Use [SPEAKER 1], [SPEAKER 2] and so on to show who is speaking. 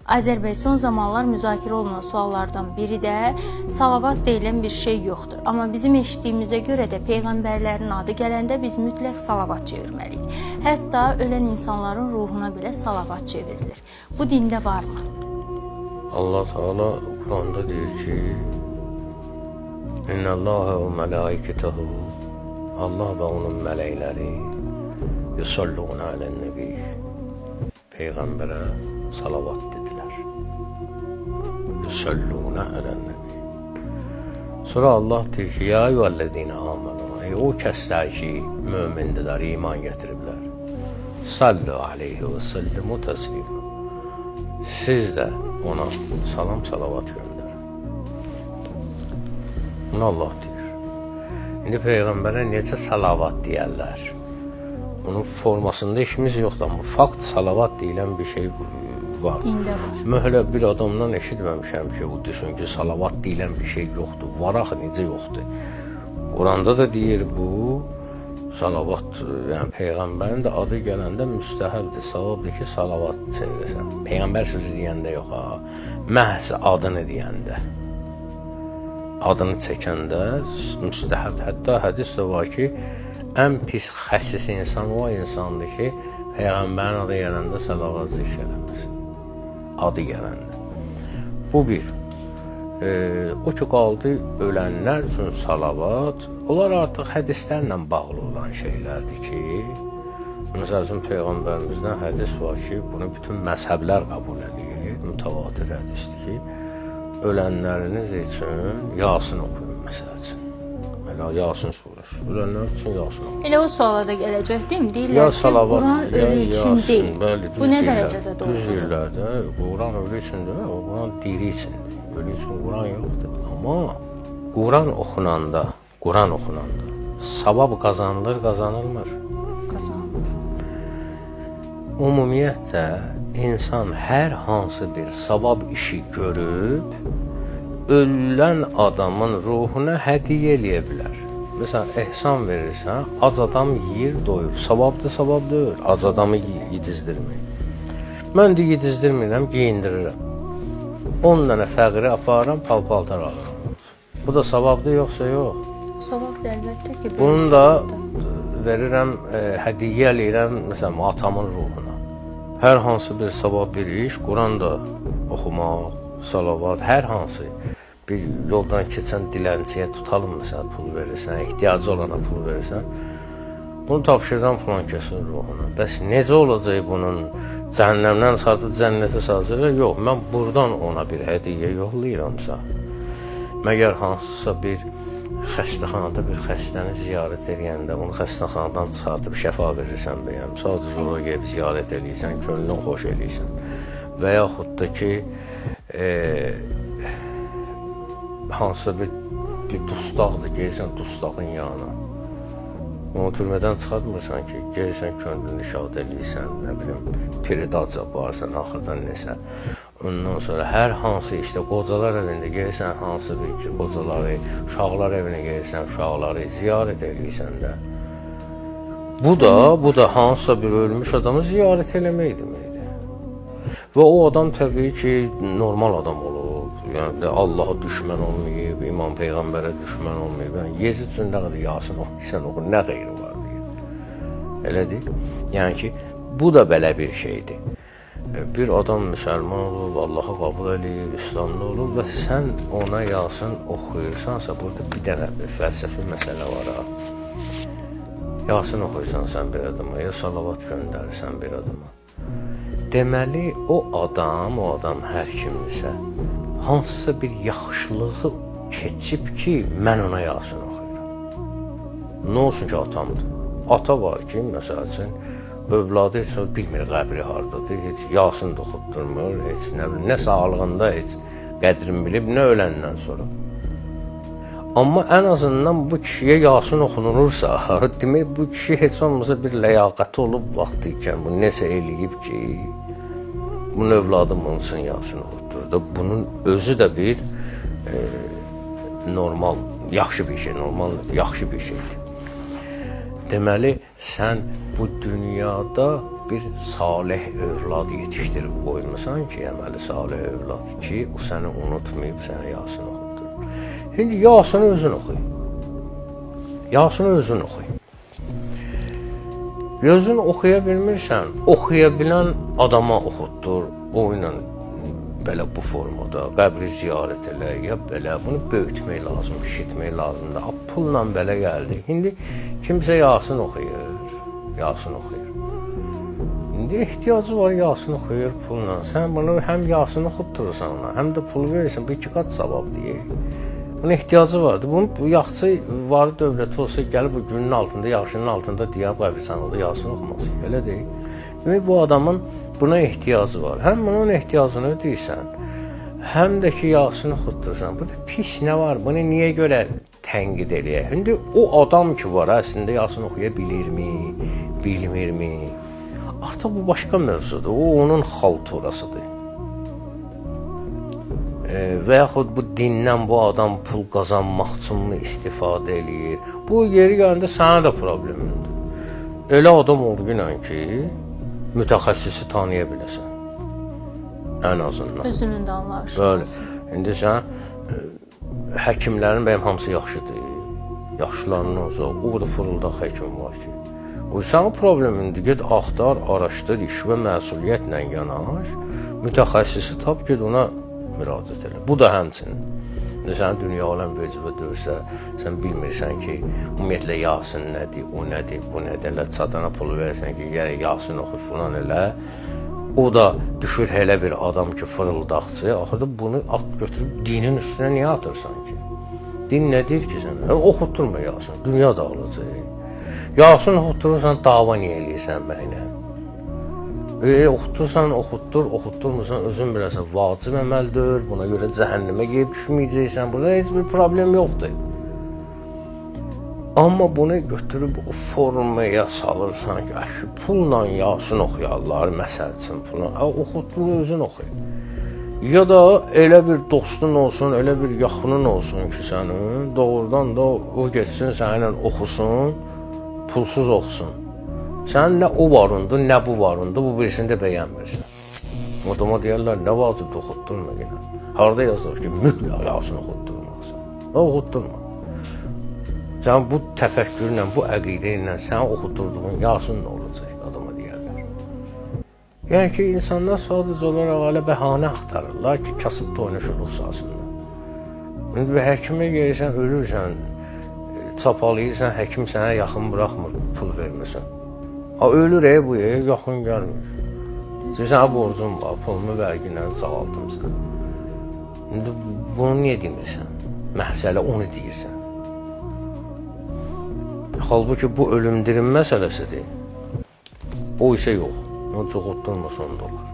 [SPEAKER 1] Azərbaycan zamanlar müzakirə olunan suallardan biri də salavat deyilən bir şey yoxdur. Amma bizim eşitdiyimizə görə də peyğəmbərlərin adı gələndə biz mütləq salavat çevirməliyik. Hətta ölən insanların ruhuna belə salavat çevrilir. Bu dində varmı?
[SPEAKER 2] Allah Teala Kur'an'da diyor ki İnnallâhe ve melâiketehu Allah ve onun melekleri yusallûne alen nebi Peygamber'e salavat dediler. Yusallûne alen nebi. Sonra Allah diyor ki ya eyyühellezîne âmenû o kəslər ki mümindirlər, iman getiriblər. Sallu aleyhi ve sellimu teslimu. Siz de ona salam salavat gönderin. Bunu Allah diyor. İndi Peyğəmbərə necə salavat deyərlər? Onun formasında işimiz yoxdur ama fakt salavat deyilən bir şey var.
[SPEAKER 1] Dində var.
[SPEAKER 2] Möhlə bir adamdan eşitməmişəm ki, o desin ki, salavat deyilən bir şey yoxdur. Var axı necə yoxdur? Quranda da deyir bu salavat, yəni Peyğəmbərin də adı gələndə müstəhəbdir, savabdır ki, salavat çevirəsən. Peyğəmbər sözü deyəndə yox ha, məhz adını deyəndə. Adını çəkəndə müstəhəb. Hətta hədis də var ki, ən pis xəsis insan o insandır ki, Peyğəmbərin adı gələndə salavat zikr eləməsin. Adı gələndə. Bu bir. O ki qaldı ölənlər üçün salavat, onlar artıq hədislərlə bağlı olan şeylərdir ki, məsələn Peyğəmbərimizdən hədis var ki, bunu bütün məzhəblər qəbul edir, mütəvatir hədisdir ki, ölənləriniz üçün Yasin oxuyun məsələn. Yasin surəsi. Ölənlər üçün Yasin oxuyun.
[SPEAKER 1] Elə o suala da gələcəkdim. Deyirlər ki, Quran ölü üçün deyil. Bu nə dərəcədə doğrudur?
[SPEAKER 2] Düz deyirlər də, Quran ölü üçündür, o Quran diri üçündür. Ölü üçün Quran yoxdur. Amma Quran oxunanda savab qazanılır, qazanılmır.
[SPEAKER 1] Qazanılır.
[SPEAKER 2] Ümumiyyətlə insan hər hansı bir savab işi görüb ölən adamın ruhuna hədiyyə eləyə bilər. Məsələn, ehsan verirsən, ac adam yeyir, doyur. Savabdır, savabdır. Ac adamı yedizdirmək. Mən də yedizdirmirəm, geyindirirəm. 10 dənə fəqiri aparıram, pal-paltar alıram. Bu da savabdır, yoxsa yox?
[SPEAKER 1] Savab əlbəttə ki,
[SPEAKER 2] bunu da verirəm, hədiyyə eləyirəm, məsələn, atamın ruhuna. Hər hansı bir savab bir iş, Quran da oxumaq, salavat, hər hansı bir yoldan keçən dilənçiyə tutalım, məsələn, pul verirsən, ehtiyacı olana pul verirsən, bunu tapşırıram filan kəsin ruhuna. Bəs necə olacaq bunun cəhənnəmdən satıb cənnətə satacaq? Yox, mən buradan ona bir hədiyyə yollayıramsa, məgər hansısa bir xəstəxanada bir xəstəni ziyarət edəndə onu xəstəxanadan çıxartıb şəfa verirsən bəyəm, sadəcə ora gəlib ziyarət eləyirsən, könlün xoş eləyirsən və yaxud da ki hansısa bir dustaqdır, gəlirsən dustaqın yanına. Onu türmədən çıxartmırsan ki, gəlirsən könlünü şad eləyirsən, nə bilim, piridac aparsan, axırdan nəsə. Ondan sonra hər hansı işte qocalar evində gəlirsən, hansı bir ki, qocaları, uşaqlar evinə gəlirsən, uşaqları ziyarət eləyirsən də. Bu da hansısa bir ölmüş adamı ziyarət eləmək deməkdir. Və o adam təbii ki, normal adam olub. Yəni Allaha düşmən olmayıb, İmam Peyğəmbərə düşmən olmayıb. Yəni Yezid üçün nə qədər Yasin oxuyursan oxu, nə xeyri var deyir. Elədir? Yəni ki, bu da belə bir şeydir. Bir adam müsəlman olub, Allah'a qəbul eləyib, İslamlı olub və sən ona Yasin oxuyursansa, burada bir dənə fəlsəfi məsələ var ha. Yasin oxuyursan sən bir adama, ya salavat göndərirsən bir adama. Deməli, o adam hər kimdirsə, hansısa bir yaxşılığı keçib ki, mən ona Yasin oxuyuram. Nə olsun ki, atamdır. Ata var ki, məsəl üçün, övladı heç bilmir qəbri hardadır, heç Yasin də oxutdurmur, heç nə sağlığında heç qədrini bilib, nə öləndən sonra. Amma ən azından bu kişiyə Yasin oxunulursa, demək bu kişi heç olmasa bir ləyaqəti olub vaxtı ikən, bu nəsə eləyib ki, bunun övladım onun üçün Yasin oxutdurdu. Bunun özü də bir normal, yaxşı bir şey, yaxşı bir şeydir. Deməli, sən bu dünyada bir salih övlad yetişdirib qoymusan ki, əməli salih övlad ki, o səni unutmayıb, sənə Yasin oxudur. Şimdi Yasin'i özün oxuy. Yasin'i özün oxuy. Özün oxuya bilmirsən, oxuya bilən adama oxutdur. O ilə belə bu formada qəbri ziyarət elə, ya belə bunu böyütmək lazım, işitmək lazımdır. Pulla belə gəldi. İndi kimsə Yasin oxuyur, Yasin oxuyur. İndi ehtiyacı var Yasin oxuyur pulla. Sən bunu həm Yasin oxutdurursan ona, həm də pul verirsən, bu 2 qat savab deyir. Bunun ehtiyacı vardı. Bunun bu yaxşı var dövləti olsa gəlib bu günün altında, yaxşının altında deyər qəbristanlıqda Yasin oxuması. Elə deyil. Demək bu adamın buna ehtiyacı var. Həm bunun ehtiyacını ödəyirsən, həm də ki Yasin oxutdursan. Burada pis nə var? Bunu niyə görə tənqid eləyək? İndi o adam ki var, əslində Yasin oxuya bilirmi, bilmirmi? Artıq bu başqa mövzudur. O onun xalturasıdır. Və yaxud bu dindən bu adam pul qazanmaq üçünmü istifadə eləyir? Bu yeri gələndə sənə də problemindir. Elə adam olğunla ki, mütəxəssisi tanıya biləsən. Ən azından.
[SPEAKER 1] Özünün də anlayışı.
[SPEAKER 2] Bəli. İndi sən həkimlərin bəyəm hamısı yaxşıdır. Yaxşılarının olsa, o da fırıldaq həkim var ki. O sənin problemindir. Get axtar, araşdır, iş və məsuliyyətlə yanaş. Mütəxəssisi tap, get ona müraciət elə. Bu da həmçinin. Sən dünya aləm vecibə dörsə, sən bilmirsən ki, ümumiyyətlə Yasin nədir, o nədir, bu nədir, elə çatana pulu versən ki, yəni Yasin oxu falan elə. O da düşür elə bir adam ki, fırıldaqçı, axırda bunu götürüb dinin üstünə niyə atırsan ki? Din nədir ki sənə? Oxutturma Yasin, dünya dağılacaq. Yasin oxutturursan, dava niyə eləyirsən mənə? Oxutursan, oxutturmursan, özün biləsən, vacib əməldir, buna görə cəhənnəmə yeyib düşməyəcəksən, burada heç bir problem yoxdur. Amma bunu götürüb o formaya salırsan ki, pulla Yasin oxuyarlar, məsəl üçün pulla, oxutdur, özün oxuy. Ya da elə bir dostun olsun, elə bir yaxının olsun ki sənin, doğrudan da o geçsin səninlə oxusun, pulsuz oxusun. Sən nə o varındır, nə bu varındır, bu birisini də bəyənmirsən. Adama deyərlər, nə vacibdir oxutdurma yenə. Harada yazılır ki, mütləq Yasin oxutdurmaqsan. Oxutdurma. Sən bu təfəkkürlə, bu əqidə ilə sən oxutturduğun Yasin nə olacaq, adama deyərlər. Yəni ki, insanlar sadəcə olaraq elə bəhanə axtarırlar ki, kasıb toynuşuluq sahasında. Və həkimə gəlirsən, ölürsən, çapalıyırsan, həkim sənə yaxın buraxmır, pul vermirsən. Ölür bu yaxın gəlmir. Sənə borcum var, pulumu verginlə sağaldım sən. İndi bunu niyə demirsən? Məsələ onu deyirsən. Halbuki bu ölüm dirim məsələsidir. O isə yox. Onu çox otdurma sonda olar.